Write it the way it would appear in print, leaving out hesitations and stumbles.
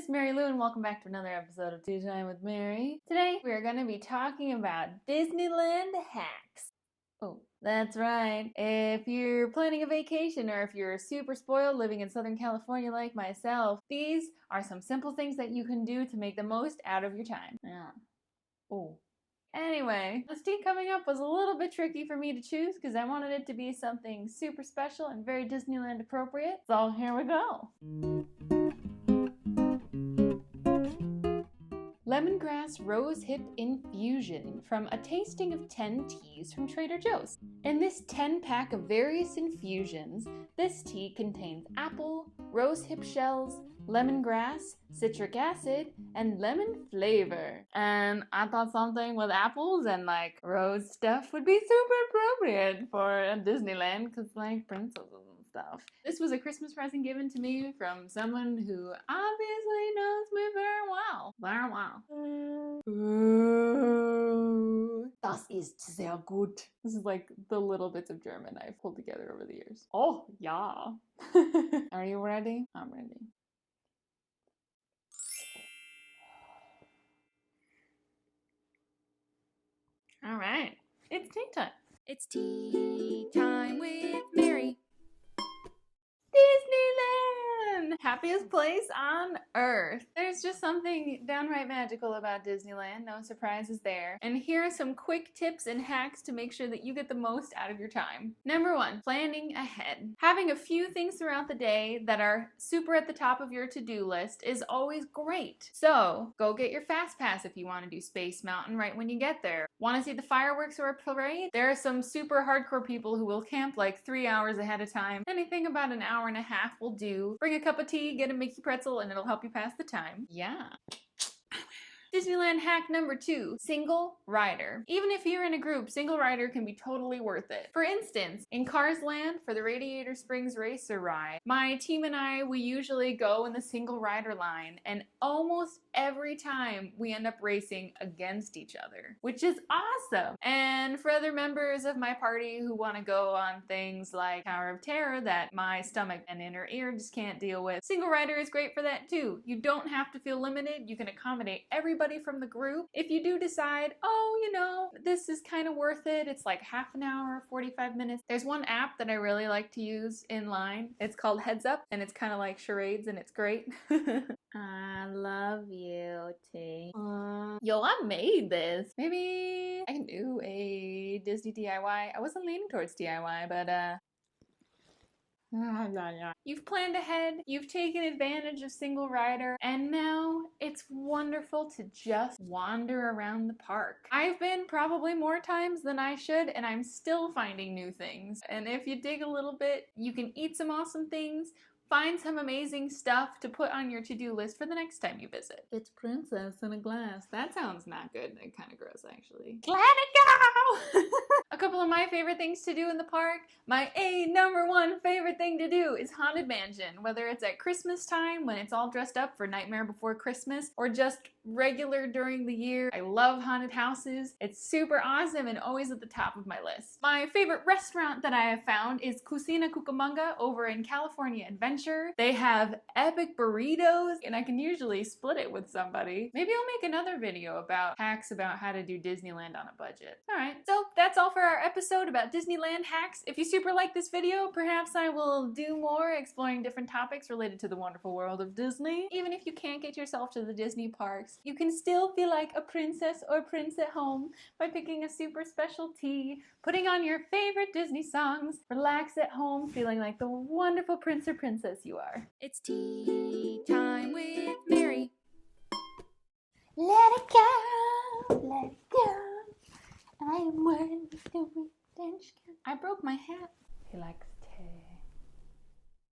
Miss Mary Lou, and welcome back to another episode of Tea Time with Mary. Today we are going to be talking about Disneyland hacks. Oh, that's right. If you're planning a vacation or if you're super spoiled living in Southern California like myself, these are some simple things that you can do to make the most out of your time. Yeah. Oh. Anyway, this tea coming up was a little bit tricky for me to choose because I wanted it to be something super special and very Disneyland appropriate. So here we go. Lemongrass Rose Hip Infusion from a tasting of 10 teas from Trader Joe's. In this 10-pack of various infusions, this tea contains apple, rose hip shells, lemongrass, citric acid, and lemon flavor. And I thought something with apples and like rose stuff would be super appropriate for Disneyland because like princesses and stuff. This was a Christmas present given to me from someone who obviously knows me very well. Very well. Das ist sehr gut. This is like the little bits of German I've pulled together over the years. Oh, yeah. Are you ready? I'm ready. All right, it's tea time. It's tea time with Mary. Disneyland! Happiest place on earth. There's just something downright magical about Disneyland. No surprises there. And here are some quick tips and hacks to make sure that you get the most out of your time. Number 1, planning ahead. Having a few things throughout the day that are super at the top of your to-do list is always great. So, go get your Fast Pass if you want to do Space Mountain right when you get there. Want to see the fireworks or a parade? There are some super hardcore people who will camp like 3 hours ahead of time. Anything about an hour and a half will do. Bring a cup of tea, get a Mickey pretzel, and it'll help you pass the time. Yeah. Disneyland hack number 2, single rider. Even if you're in a group, single rider can be totally worth it. For instance, in Cars Land for the Radiator Springs Racer ride, my team and I, we usually go in the single rider line, and almost every time we end up racing against each other, which is awesome. And for other members of my party who want to go on things like Tower of Terror that my stomach and inner ear just can't deal with, single rider is great for that too. You don't have to feel limited. You can accommodate everybody from the group. If you do decide, oh, you know, this is kind of worth it, it's like half an hour, 45 minutes. There's one app that I really like to use in line. It's called Heads Up, and it's kind of like charades, and it's great. I love you, T. Yo, I made this. Maybe I can do a Disney DIY. I wasn't leaning towards DIY, but you've planned ahead, you've taken advantage of single rider, and now it's wonderful to just wander around the park. I've been probably more times than I should, and I'm still finding new things. And if you dig a little bit, you can eat some awesome things, find some amazing stuff to put on your to-do list for the next time you visit. It's princess in a glass. That sounds not good. Kind of gross, actually. Let it go! A couple of my favorite things to do in the park. My number 1 favorite thing to do is Haunted Mansion. Whether it's at Christmas time when it's all dressed up for Nightmare Before Christmas or just regular during the year. I love haunted houses. It's super awesome and always at the top of my list. My favorite restaurant that I have found is Cucina Cucamonga over in California Adventure. They have epic burritos and I can usually split it with somebody. Maybe I'll make another video about hacks about how to do Disneyland on a budget. Alright, so that's all for our episode about Disneyland hacks. If you super like this video, perhaps I will do more exploring different topics related to the wonderful world of Disney. Even if you can't get yourself to the Disney parks, you can still feel like a princess or prince at home by picking a super special tea, putting on your favorite Disney songs, relax at home, feeling like the wonderful prince or princess you are. It's tea time with Mary. Let it go, let it go. I am wearing the redemption. I broke my hat. He likes